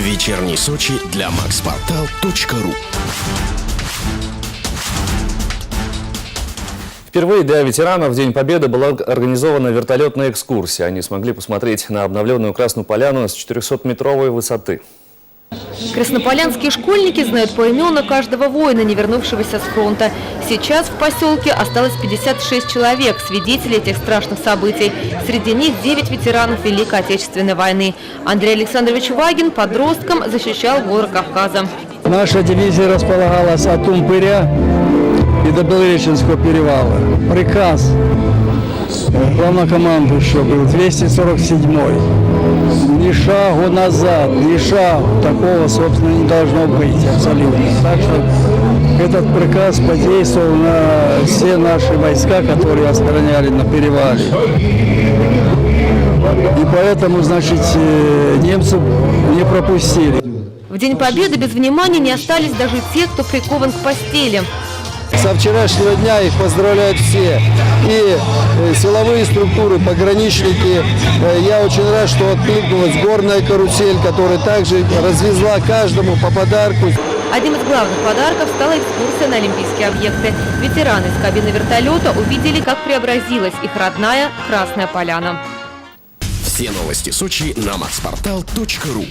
Вечерний Сочи для maxportal.ru. Впервые для ветеранов в День Победы была организована вертолетная экскурсия. Они смогли посмотреть на обновленную Красную Поляну с 400-метровой высоты. Краснополянские школьники знают поименно каждого воина, не вернувшегося с фронта. Сейчас в поселке осталось 56 человек, свидетелей этих страшных событий. Среди них 9 ветеранов Великой Отечественной войны. Андрей Александрович Вагин подростком защищал горы Кавказа. Наша дивизия располагалась от Умпыря и до Белореченского перевала. Приказ главнокомандующего был 247-й. Ни шагу назад, ни шагу. Такого, собственно, не должно быть абсолютно. Так что этот приказ подействовал на все наши войска, которые охраняли на перевале. И поэтому, значит, немцев не пропустили. В День Победы без внимания не остались даже те, кто прикован к постели. Со вчерашнего дня их поздравляют все. И силовые структуры, пограничники. Я очень рад, что откликнулась горная карусель, которая также развезла каждому по подарку. Одним из главных подарков стала экскурсия на олимпийские объекты. Ветераны из кабины вертолета увидели, как преобразилась их родная Красная Поляна. Все новости Сочи на maxportal.ru.